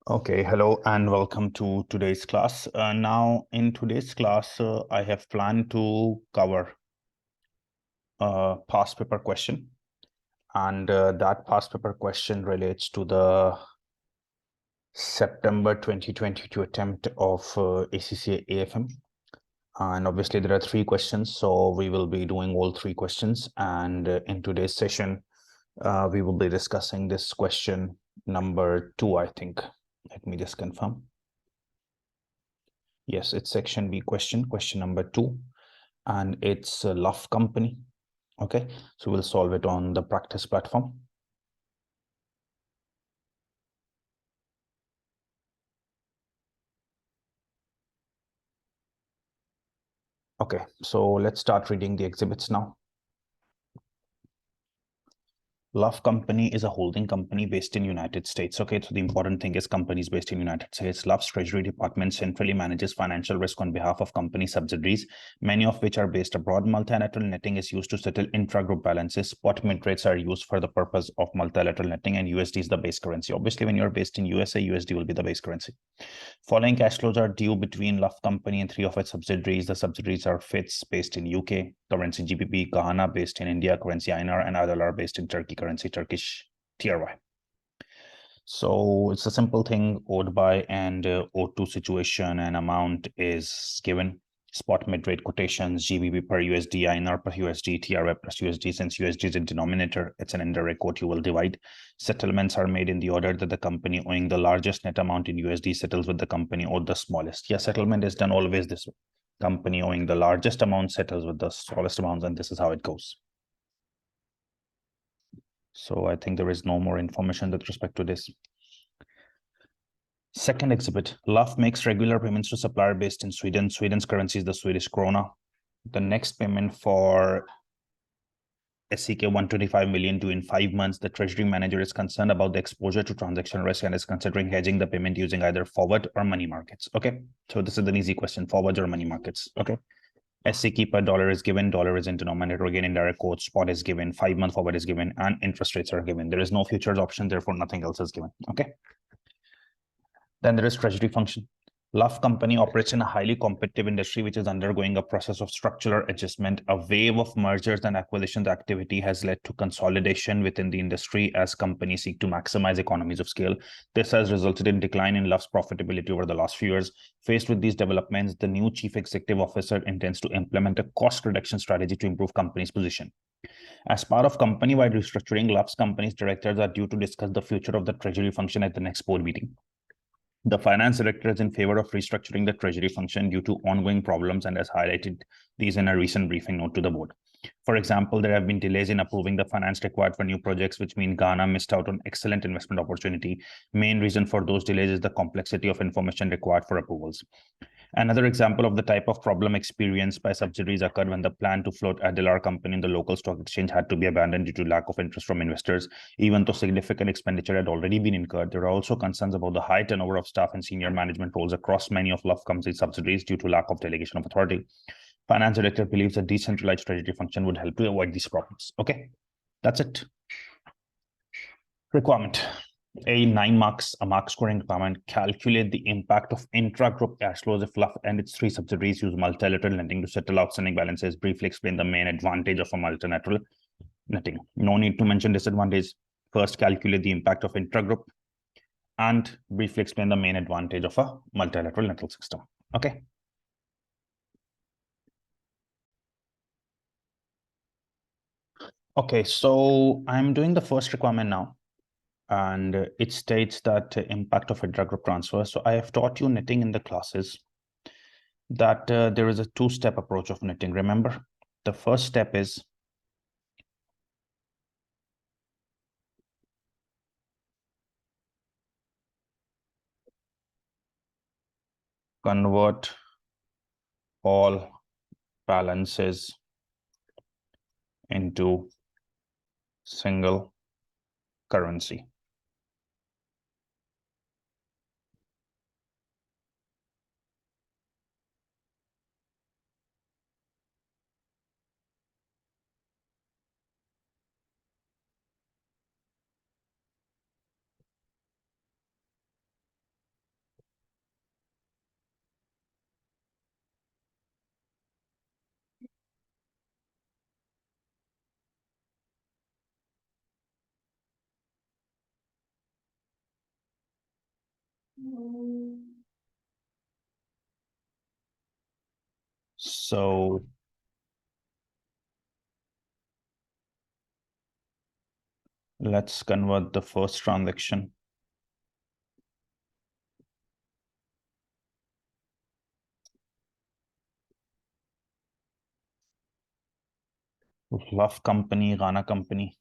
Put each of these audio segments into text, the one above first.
Okay, hello and welcome to today's class. Now, in today's class, I have planned to cover a past paper question, and that past paper question relates to the September 2022 attempt of ACCA AFM. And obviously, there are three questions, so we will be doing all three questions. And in today's session, we will be discussing this question number 2, I think. Let me just confirm. Yes, it's section B question number 2, and it's a LOUGH company. Okay, so we'll solve it on the practice platform. Okay, so let's start reading the exhibits now. LOUGH company is a holding company based in United States. Okay, so the important thing is companies based in United States. LOUGH's Treasury Department centrally manages financial risk on behalf of company subsidiaries, many of which are based abroad. Multilateral netting is used to settle intra-group balances. Spot mint rates are used for the purpose of multilateral netting, and USD is the base currency. Obviously, when you're based in USA, USD will be the base currency. Following cash flows are due between LOUGH company and three of its subsidiaries. The subsidiaries are FITS, based in UK, currency GBP, Ghana, based in India, currency INR, and Adalar, based in Turkey, currency Turkish TRY. So it's a simple thing, owed by and owed to situation, and amount is given. Spot mid-rate quotations, GBP per USD, INR per USD, TRY plus USD. Since USD is a denominator, it's an indirect quote you will divide. Settlements are made in the order that the company owing the largest net amount in USD settles with the company owed the smallest. Yeah, settlement is done always this way. Company owing the largest amount settles with the smallest amounts, and this is how it goes. So I think there is no more information with respect to this. Second exhibit, LOUGH makes regular payments to supplier based in Sweden. Sweden's currency is the Swedish krona. The next payment for SEK 125 million due in 5 months. The treasury manager is concerned about the exposure to transaction risk and is considering hedging the payment using either forward or money markets. Okay, so this is an easy question, forwards or money markets. Okay, SEK per dollar is given, dollar is in denominator, again indirect quote, spot is given, 5-month forward is given, and interest rates are given. There is no futures option, therefore nothing else is given. Okay. Then there is treasury function. LOUGH company operates in a highly competitive industry which is undergoing a process of structural adjustment. A wave of mergers and acquisitions activity has led to consolidation within the industry as companies seek to maximize economies of scale. This has resulted in decline in LOUGH's profitability over the last few years. Faced with these developments, the new chief executive officer intends to implement a cost reduction strategy to improve company's position. As part of company-wide restructuring, LOUGH's company's directors are due to discuss the future of the treasury function at the next board meeting. The finance director is in favor of restructuring the treasury function due to ongoing problems and has highlighted these in a recent briefing note to the board. For example, there have been delays in approving the finance required for new projects, which mean Ghana missed out on excellent investment opportunity. Main reason for those delays is the complexity of information required for approvals. Another example of the type of problem experienced by subsidiaries occurred when the plan to float Adalar company in the local stock exchange had to be abandoned due to lack of interest from investors. Even though significant expenditure had already been incurred, there are also concerns about the high turnover of staff and senior management roles across many of LOUGH company's subsidiaries due to lack of delegation of authority. Finance director believes a decentralized treasury function would help to avoid these problems. Okay, that's it. Requirement. A 9 marks, a mark scoring requirement. Calculate the impact of intra-group cash flows if LOUGH and its three subsidiaries use multilateral netting to settle outstanding balances. Briefly explain the main advantage of a multilateral netting. No need to mention disadvantage. First, calculate the impact of intra-group and briefly explain the main advantage of a multilateral netting system. Okay. Okay, so I'm doing the first requirement now. And it states that impact of intra-group transfer. So I have taught you netting in the classes that there is a two-step approach of netting. Remember, the first step is convert all balances into single currency. So let's convert the first transaction. LOUGH company, Ghana company,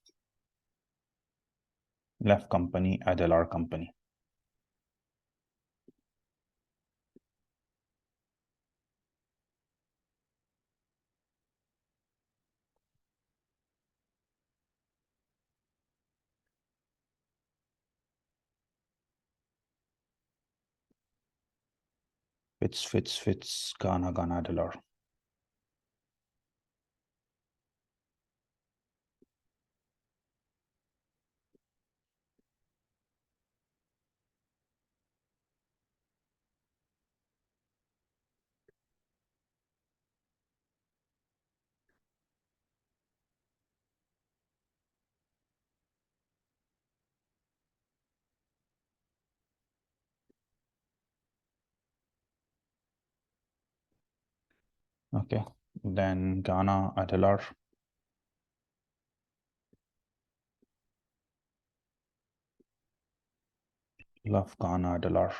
LOUGH company, Adalar company. Fits, Ghana, Adalar. Okay, then Ghana, Adalar. LOUGH, Ghana, Adalar.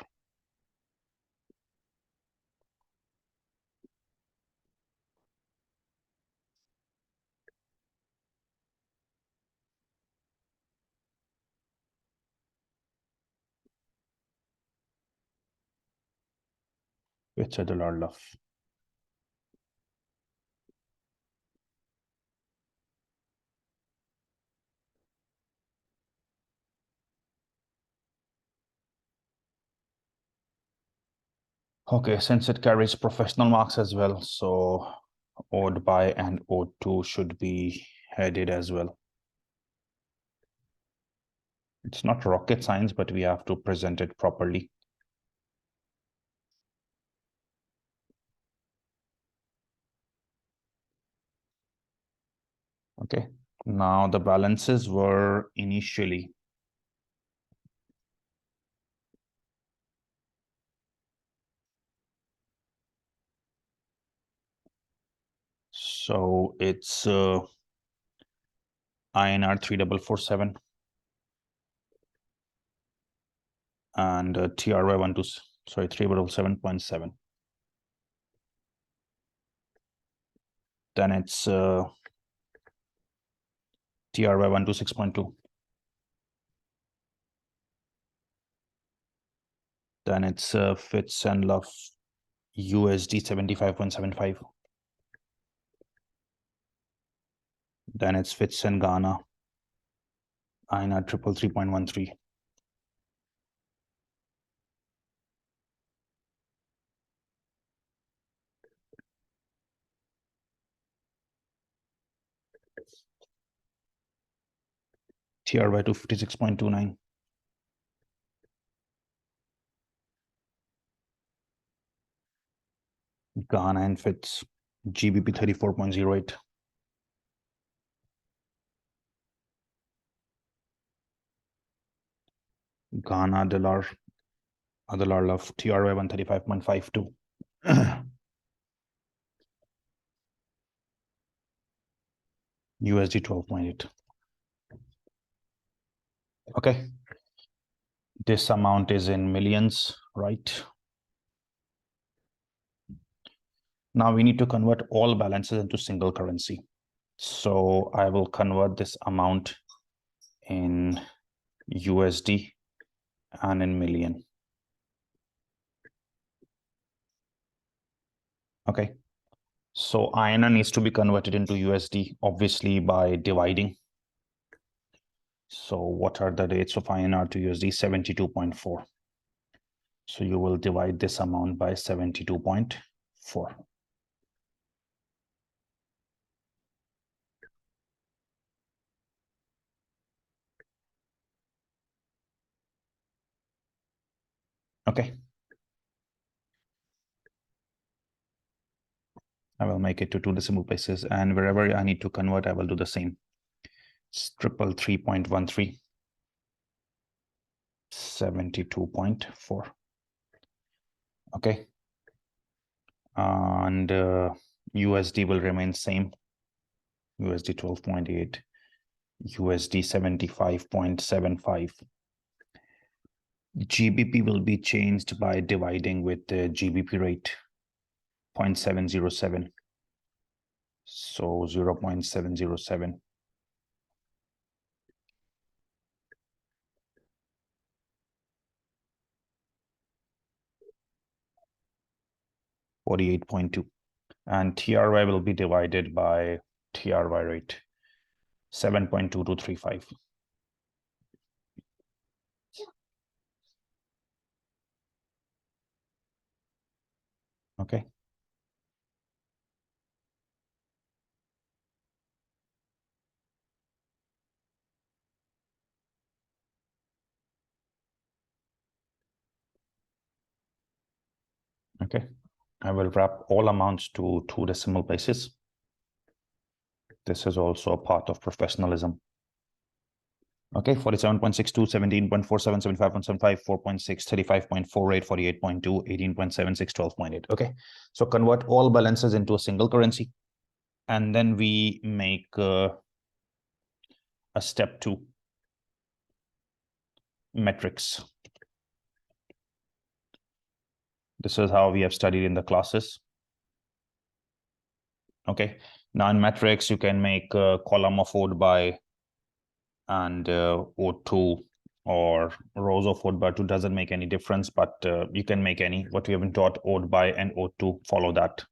It's Adalar, LOUGH. Okay, since it carries professional marks as well, so owed by and owed to should be headed as well. It's not rocket science, but we have to present it properly. Okay, now the balances were initially so it's INR 3447 and TRY 377.7. Then it's TRY 126.2. Then it's Fitz and LOUGH USD 75.75. Then it's Fitz and Ghana INR 333.13. TRY 256.29. Ghana and Fitz GBP 34.08. Ghana Adalar LOUGH TRY 135.52. USD 12.8. Okay, this amount is in millions, right? Now we need to convert all balances into single currency. So I will convert this amount in USD and in million. Okay, so INR needs to be converted into USD, obviously by dividing. So what are the rates of INR to USD? 72.4. So you will divide this amount by 72.4. Okay. I will make it to 2 decimal places, and wherever I need to convert, I will do the same. It's 333.13, 72.4. Okay. And USD will remain same. USD 12.8, USD 75.75. GBP will be changed by dividing with the GBP rate 0.707. So 0.707. $48.2. And TRY will be divided by TRY rate 7.2235. Okay. Okay. I will wrap all amounts to 2 decimal places. This is also a part of professionalism. Okay, 47.62, 17.47, 75.75, 4.6, 35.48, 48.2, 18.76, 12.8. Okay, so convert all balances into a single currency. And then we make a step 2 metrics. This is how we have studied in the classes. Okay, now in metrics, you can make a column of owed by and owed to, or rows of owed by to, doesn't make any difference, but you can make any. What we have been taught, owed by and owed to, follow that.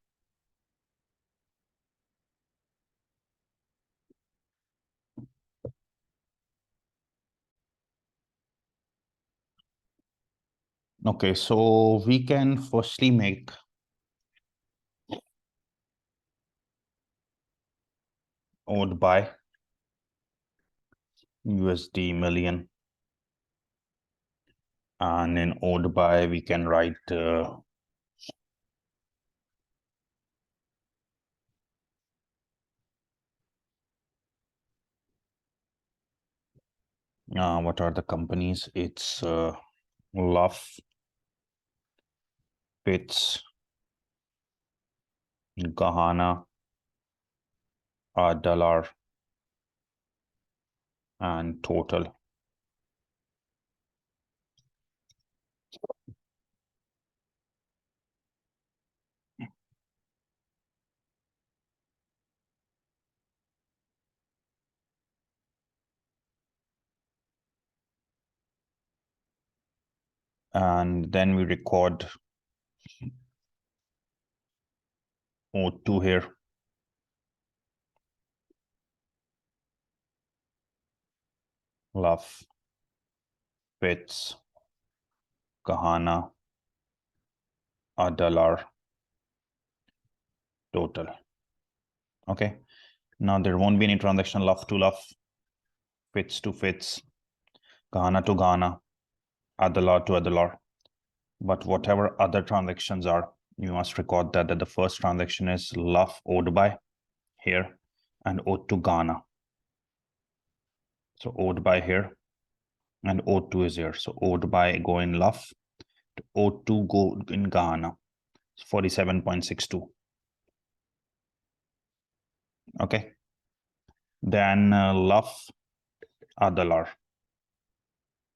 Okay, so we can firstly make owed by USD million, and in owed by we can write what are the companies? It's LOUGH, Pitts, Gahana, Dollar, and Total. And then we record owed to here. LOUGH, Pitts, Gahana, Dollar, Total. Okay. Now there won't be any transaction LOUGH to LOUGH, Pitts to Pitts, Gahana to Gahana, Dollar to Dollar. But whatever other transactions are, you must record that the first transaction is LOUGH owed by here and owed to Ghana. So owed by here and owed to is here. So owed by go in LOUGH, owed to go in Ghana. 47.62. Okay. Then LOUGH Adalar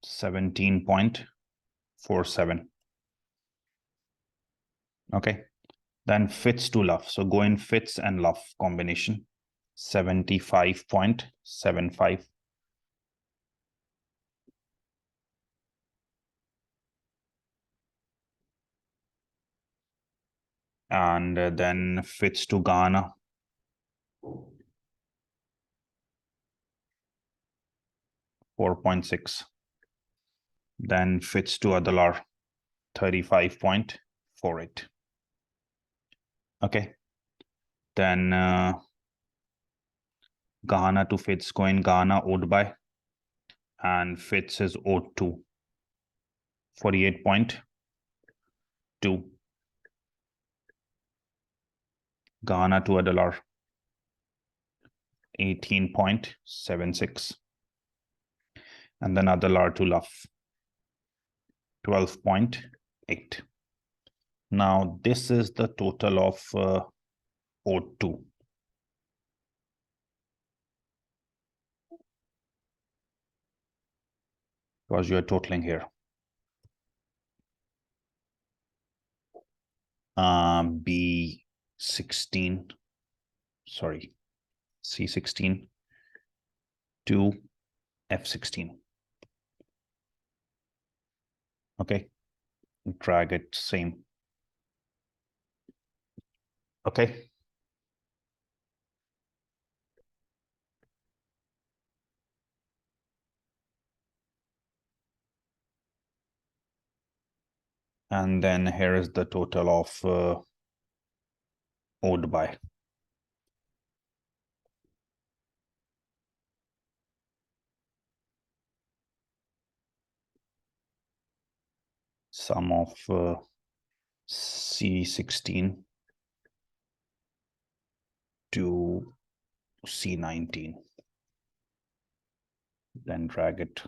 17.47. Okay. Then fits to LOUGH. So go in fits and LOUGH combination 75.75. And then fits to Ghana 4.6. Then fits to Adalar 35.48. Okay. Then Ghana to fits go in Ghana owed by, and fits is owed to 48.2. Ghana to $1 18.76, and then $1 to LOUGH 12.8. Now, this is the total of O2. Because you are totaling here. B16, sorry, C16 to F16. Okay, drag it same. Okay. And then here is the total of owed by. Sum of C16 to C19. Then drag it.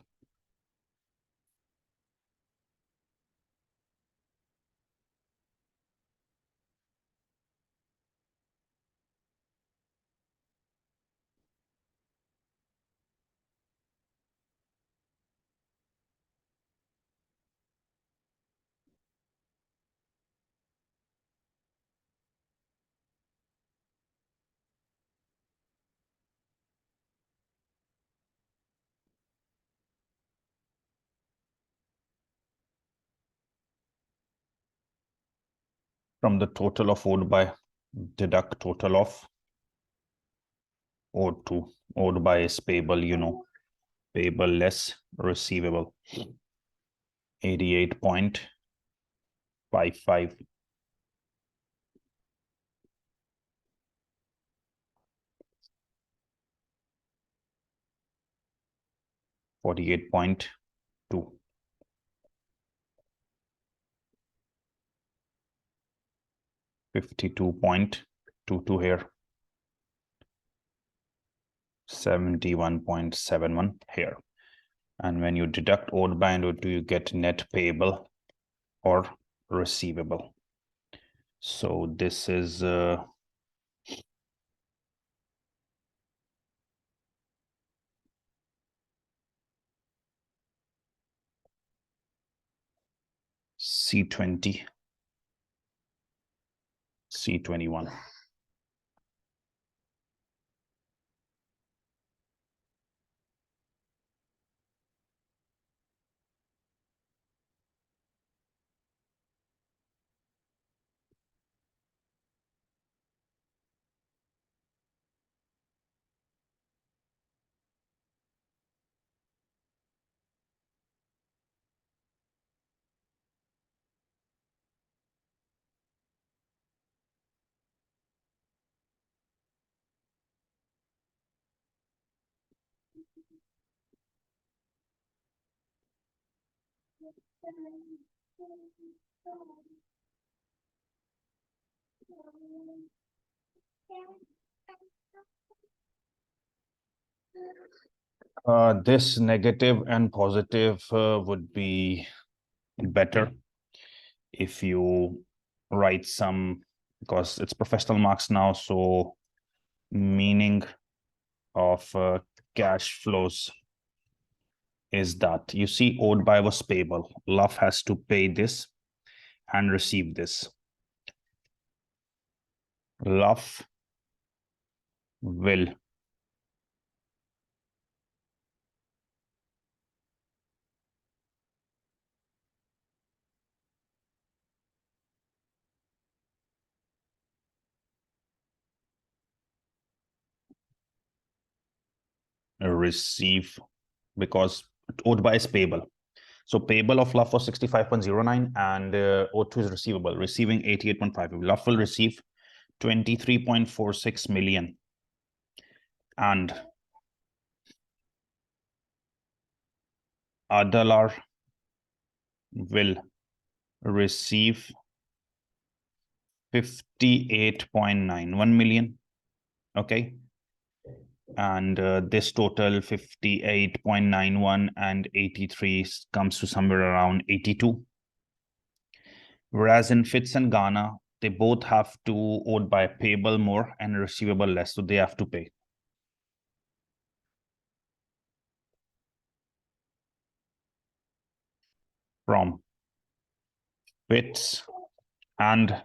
From the total of owed by, deduct total of owed to. Owed by is payable, you know, payable less receivable. 88.55. 48.2. 52.22 here. 71.71 here. And when you deduct owed by and owed to, you get net payable or receivable. So this is C20, C21. This negative and positive would be better if you write some, because it's professional marks now, so meaning of cash flows is that you see owed by was payable. LOUGH has to pay this and receive this. LOUGH will receive, because owed by is payable. So payable of LOUGH was 65.09 and owed to is receivable, receiving 88.5. LOUGH will receive 23.46 million and Adalar will receive 58.91 million. Okay. And this total 58.91 and 83 comes to somewhere around 82. Whereas in Fitz and Ghana, they both have to owed by payable more and receivable less, so they have to pay. From Fitz and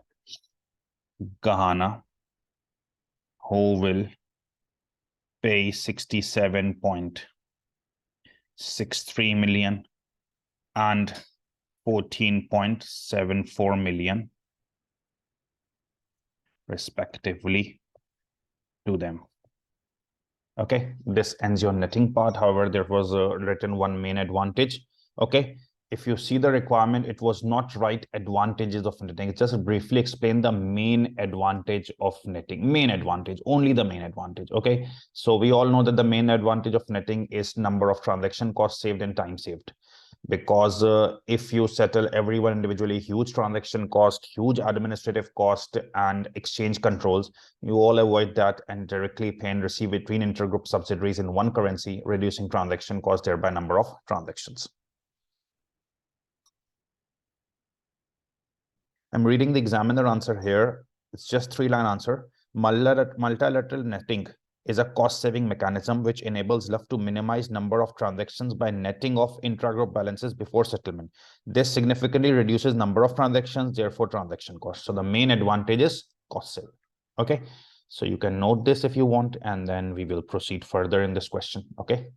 Ghana, who will pay 67.63 million and 14.74 million respectively to them. Okay, this ends your netting part. However, there was a written one main advantage. Okay, if you see the requirement, it was not right advantages of netting. It just briefly explain the main advantage of netting. Main advantage, only the main advantage. Okay, so we all know that the main advantage of netting is number of transaction costs saved and time saved. Because if you settle everyone individually, huge transaction cost, huge administrative cost, and exchange controls, you all avoid that and directly pay and receive between intergroup subsidiaries in one currency, reducing transaction cost, thereby number of transactions. I'm reading the examiner answer here. It's just 3-line answer. Multilateral netting is a cost-saving mechanism which enables LOUGH to minimize number of transactions by netting off intragroup balances before settlement. This significantly reduces number of transactions, therefore transaction costs. So the main advantage is cost saving. Okay, so you can note this if you want, and then we will proceed further in this question. Okay.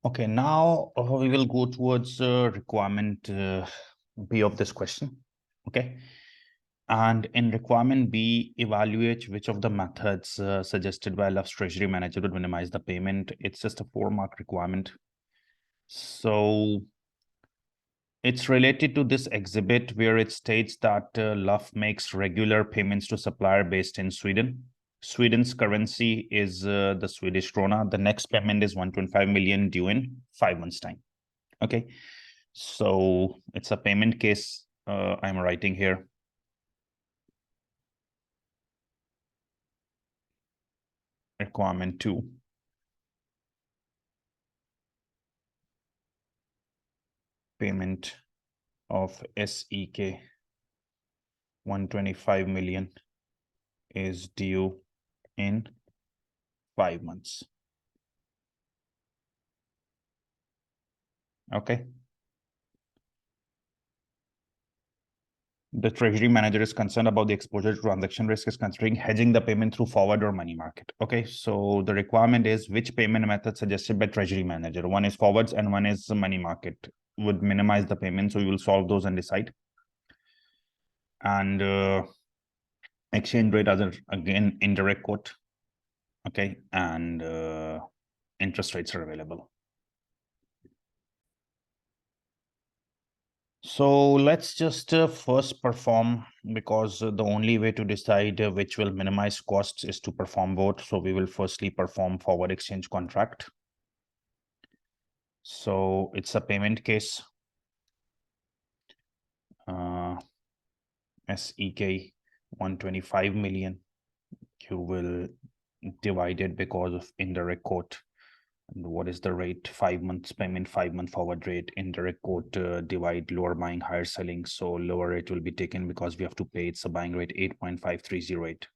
Okay, now we will go towards requirement B of this question. Okay. And in requirement B, evaluate which of the methods suggested by Lough's Treasury Manager would minimize the payment. It's just a 4-mark requirement. So it's related to this exhibit where it states that Lough makes regular payments to supplier based in Sweden. Sweden's currency is the Swedish krona. The next payment is 125 million due in 5 months' time. Okay, so it's a payment case I'm writing here. Requirement 2. Payment of SEK 125 million is due in 5 months. Okay. The Treasury Manager is concerned about the exposure to transaction risk is considering hedging the payment through forward or money market. Okay, so the requirement is which payment method suggested by Treasury Manager. One is forwards and one is money market. Would minimize the payment, so we will solve those and decide. And exchange rate as again indirect quote. Okay, and interest rates are available. So let's just first perform, because the only way to decide which will minimize costs is to perform both. So we will firstly perform forward exchange contract. So it's a payment case. SEK 125 million. You will divide it because of indirect quote. And what is the rate? 5 months payment, 5-month forward rate, indirect quote, divide lower buying, higher selling. So lower rate will be taken because we have to pay. It's a buying rate 8.5308.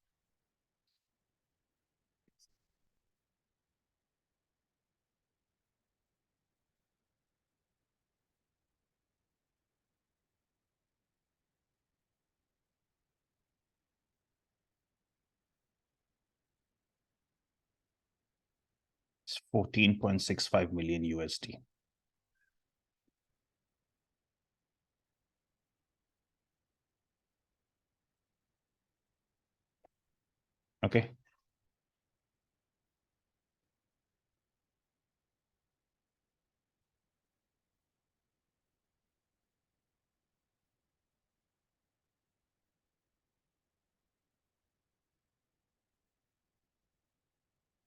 It's 14.65 million USD. Okay.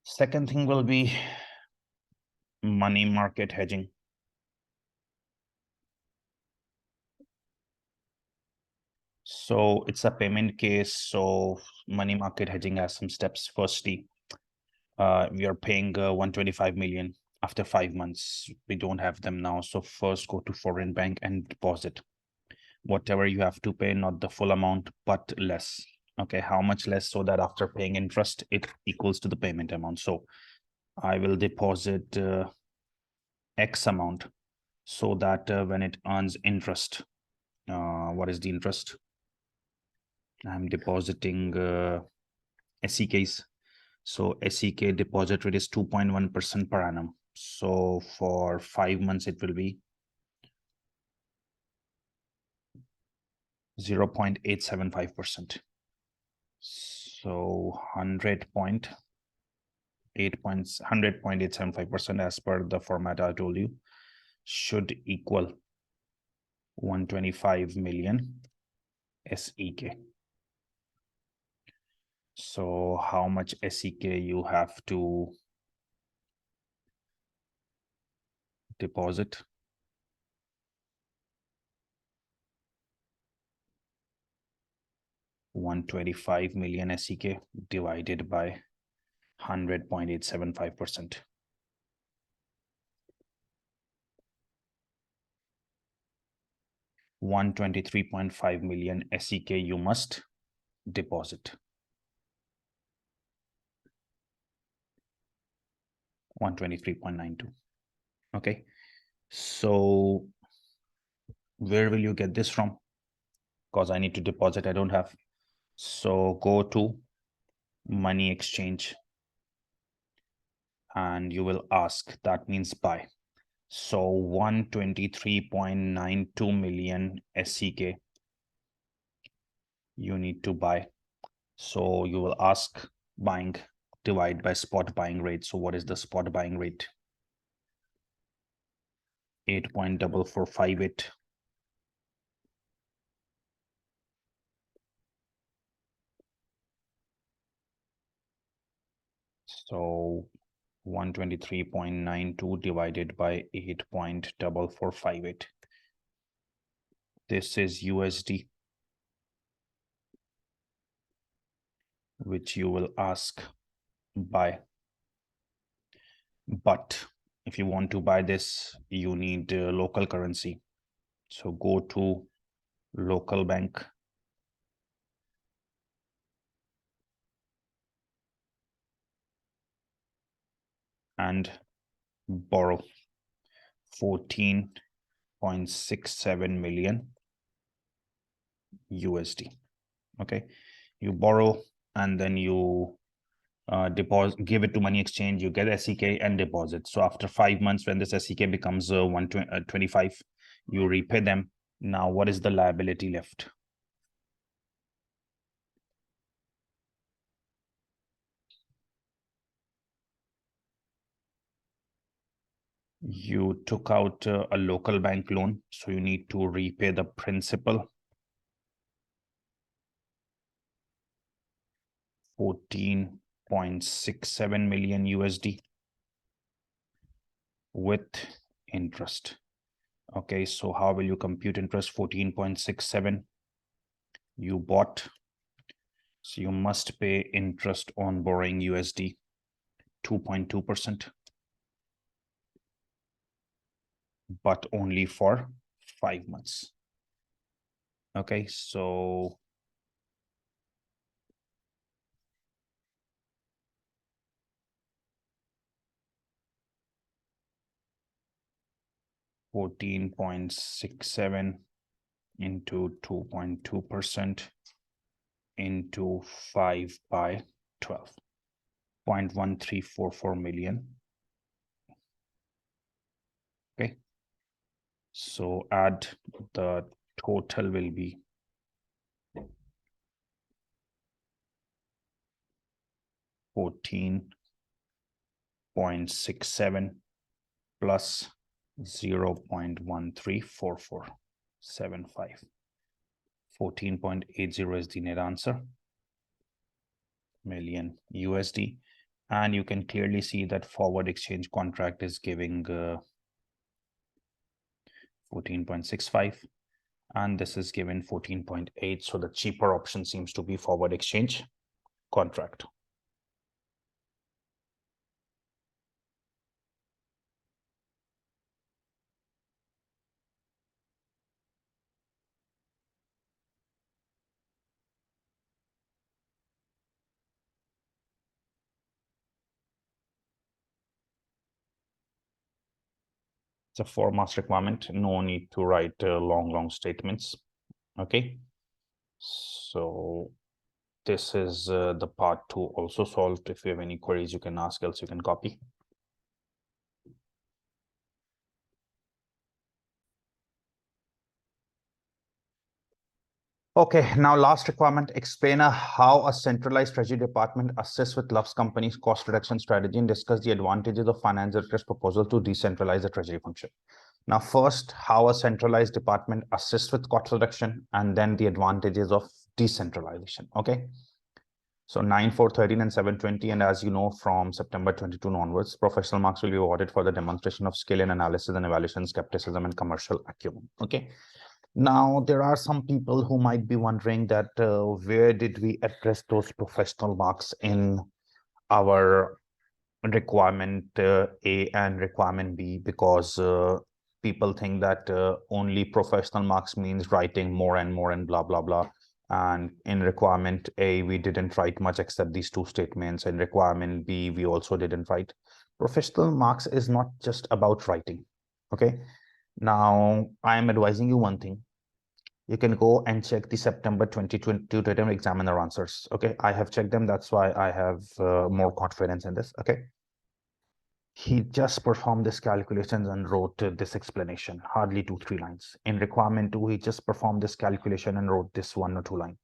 Second thing will be money market hedging. So it's a payment case. So money market hedging has some steps. Firstly, we are paying 125 million after 5 months. We don't have them now. So first go to foreign bank and deposit whatever you have to pay, not the full amount, but less. Okay, how much less? So that after paying interest, it equals to the payment amount. So I will deposit X amount so that when it earns interest, what is the interest? I'm depositing SEKs. So SEK deposit rate is 2.1% per annum. So for 5 months, it will be 0.875%. So 100.875% as per the format I told you should equal 125 million SEK. So how much SEK you have to deposit? $125 million SEK divided by 100.875%. 123.5 million SEK you must deposit. 123.92. Okay, so where will you get this from? Because I need to deposit, I don't have. So go to money exchange and you will ask, that means buy. So 123.92 million SEK you need to buy. So you will ask buying divide by spot buying rate. So what is the spot buying rate? 8.4458. So 123.92 divided by 8.4458. This is USD, which you will ask buy. But if you want to buy this, you need local currency. So go to local bank and borrow 14.67 million USD. Okay, you borrow and then you deposit, give it to money exchange, you get SEK and deposit. So after 5 months, when this SEK becomes 125, you repay them. Now, what is the liability left? You took out a local bank loan, so you need to repay the principal, 14.67 million USD with interest. Okay, so how will you compute interest? 14.67 you bought, so you must pay interest on borrowing USD 2.2%, but only for 5 months. Okay, so 14.67 into 2.2% into 5 by 12, 0.1344 million. Okay, so add the total will be 14.67 plus 0.134475. 14.80 is the net answer, million USD. And you can clearly see that forward exchange contract is giving 14.65 and this is given 14.8. So the cheaper option seems to be forward exchange contract. It's a 4 marks requirement. No need to write long statements. Okay, so this is the part 2 also solved. If you have any queries, you can ask, else you can copy. Okay, now last requirement, explain how a centralized treasury department assists with LOUGH's company's cost reduction strategy and discuss the advantages of finance director's proposal to decentralize the treasury function. Now, first, how a centralized department assists with cost reduction and then the advantages of decentralization. Okay. So 9, 4, 13 and 720. And as you know, from September 22 onwards, professional marks will be awarded for the demonstration of skill in analysis and evaluation, skepticism and commercial acumen. Okay. Now, there are some people who might be wondering that where did we address those professional marks in our requirement A and requirement B, because people think that only professional marks means writing more and more and blah, blah, blah. And in requirement A, we didn't write much except these 2 statements. In requirement B, we also didn't write. Professional marks is not just about writing. Okay. Now, I am advising you one thing. You can go and check the September 2022 Treasury examiner answers. Okay, I have checked them. That's why I have more confidence in this. Okay. He just performed this calculations and wrote this explanation, hardly 2, 3 lines. In requirement 2, he just performed this calculation and wrote this 1 or 2 line.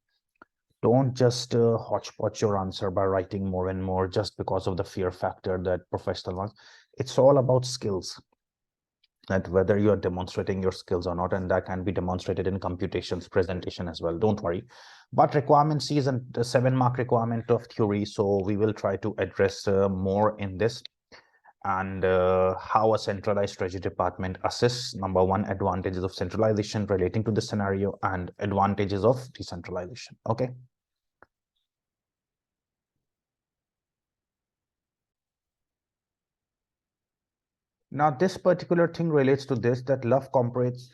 Don't just hodgepodge your answer by writing more and more just because of the fear factor that professional ones. It's all about skills, that whether you are demonstrating your skills or not, and that can be demonstrated in computations presentation as well. Don't worry. But requirement C is a 7-mark requirement of theory, so we will try to address more in this. And how a centralized treasury department assists. Number one, advantages of centralization relating to the scenario and advantages of decentralization. Okay. Now, this particular thing relates to this, that LOUGH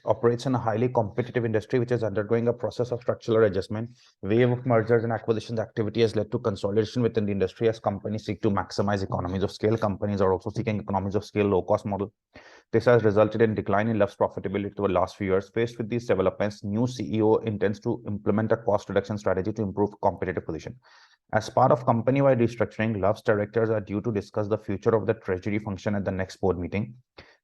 operates in a highly competitive industry, which is undergoing a process of structural adjustment. Wave of mergers and acquisitions activity has led to consolidation within the industry as companies seek to maximize economies of scale. Companies are also seeking economies of scale, low-cost model. This has resulted in decline in LOUGH's profitability over the last few years. Faced with these developments, new CEO intends to implement a cost reduction strategy to improve competitive position. As part of company-wide restructuring, LOUGH's directors are due to discuss the future of the treasury function at the next board meeting.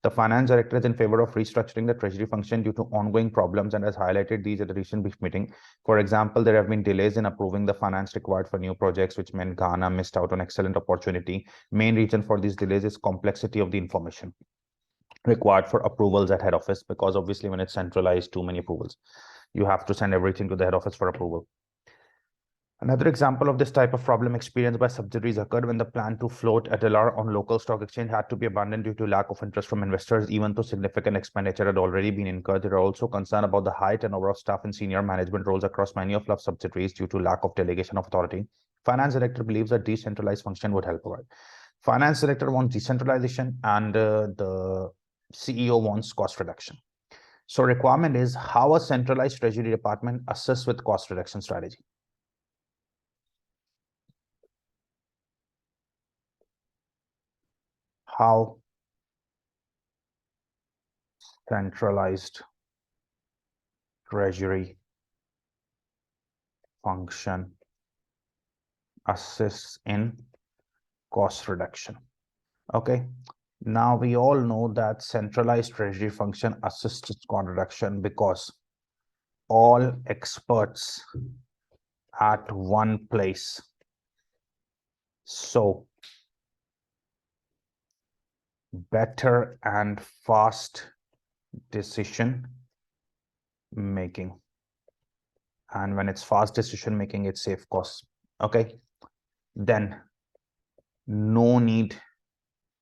The finance director is in favor of restructuring the treasury function due to ongoing problems and has highlighted these at the recent meeting. For example, there have been delays in approving the finance required for new projects, which meant Ghana missed out on excellent opportunity. Main reason for these delays is complexity of the information required for approvals at head office, because obviously when it's centralized, too many approvals. You have to send everything to the head office for approval. Another example of this type of problem experienced by subsidiaries occurred when the plan to float at LR on local stock exchange had to be abandoned due to lack of interest from investors, even though significant expenditure had already been incurred. There are also concerns about the high turnover of staff in senior management roles across many of LOUGH subsidiaries due to lack of delegation of authority. Finance director believes a decentralized function would help provide. Finance director wants decentralization and the CEO wants cost reduction. So requirement is how a centralized treasury department assists with cost reduction strategy. How centralized treasury function assists in cost reduction. Okay. Now we all know that centralized treasury function assists in cost reduction because all experts at one place. So better and fast decision making. And when it's fast decision making, it's safe costs. Okay. Then no need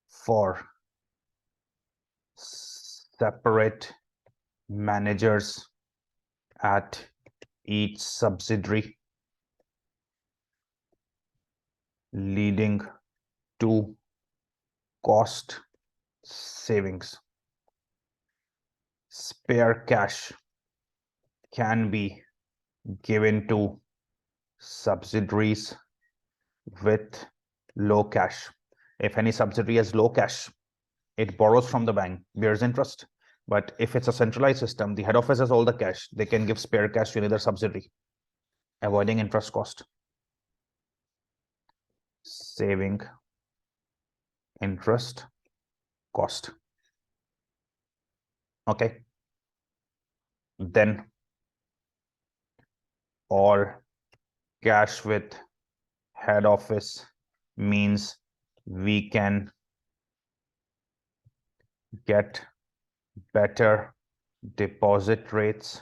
for separate managers at each subsidiary, leading to cost savings. Spare cash can be given to subsidiaries with low cash. If any subsidiary has low cash, it borrows from the bank, bears interest. But if it's a centralized system, the head office has all the cash. They can give spare cash to another subsidiary, avoiding interest cost, saving interest cost. Okay. Then all cash with head office means we can get better deposit rates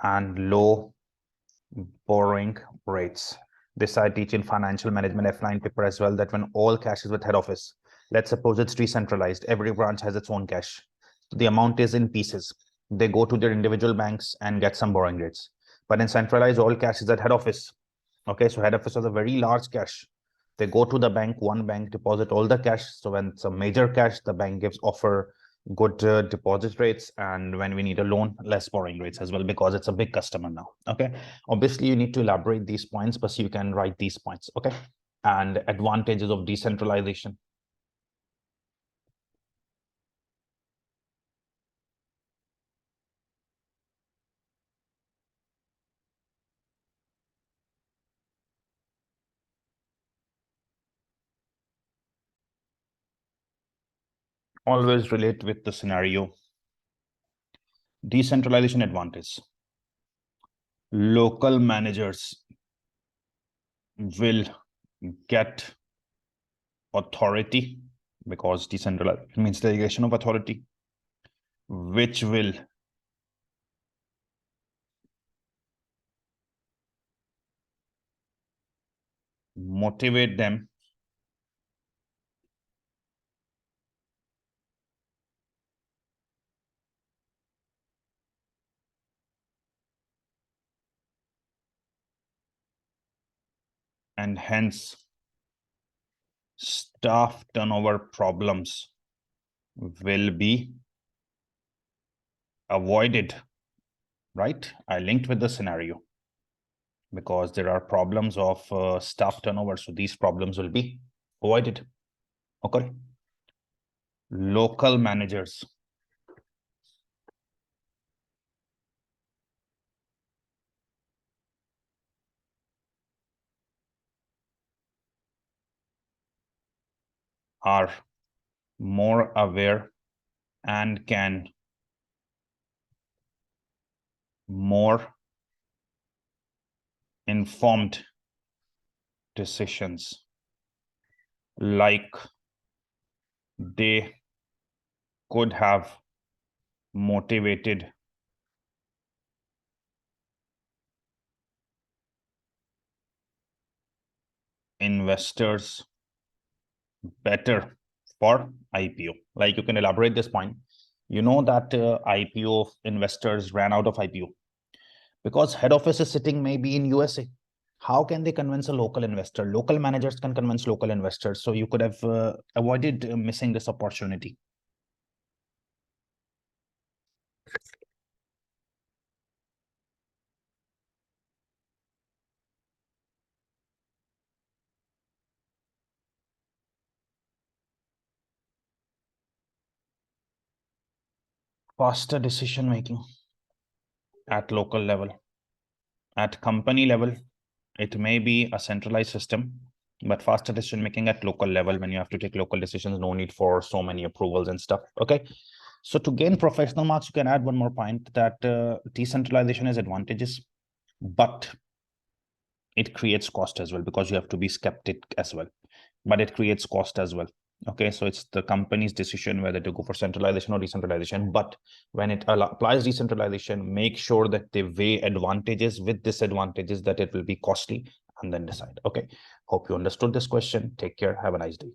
and low borrowing rates. This I teach in financial management F9 paper as well, that when all cash is with head office, let's suppose it's decentralized, every branch has its own cash. The amount is in pieces. They go to their individual banks and get some borrowing rates. But in centralized, all cash is at head office. Okay, so head office has a very large cash. They go to the bank, one bank deposit all the cash. So when it's a major cash, the bank gives offer good deposit rates, and when we need a loan, less borrowing rates as well, because it's a big customer now. Okay, obviously you need to elaborate these points, but you can write these points. Okay, and advantages of decentralization. always relate with the scenario. Decentralization advantage. Local managers will get authority because decentralized means delegation of authority, which will motivate them and hence staff turnover problems will be avoided, right? I linked with the scenario because there are problems of staff turnover. So these problems will be avoided. Okay. Local managers are more aware and can more informed decisions, like they could have motivated investors better for IPO. Like, you can elaborate this point. You know that IPO investors ran out of IPO because head office is sitting maybe in USA. How can they convince a local investor? Local managers can convince local investors. So you could have avoided missing this opportunity. Faster decision making at local level. At company level, it may be a centralized system, but faster decision making at local level when you have to take local decisions, no need for so many approvals and stuff. Okay. So to gain professional marks, you can add one more point that decentralization has advantages, but it creates cost as well because you have to be skeptic as well. But it creates cost as well. Okay, so it's the company's decision whether to go for centralization or decentralization. But when it applies decentralization, make sure that they weigh advantages with disadvantages, that it will be costly, and then decide. Okay, hope you understood this question. Take care. Have a nice day.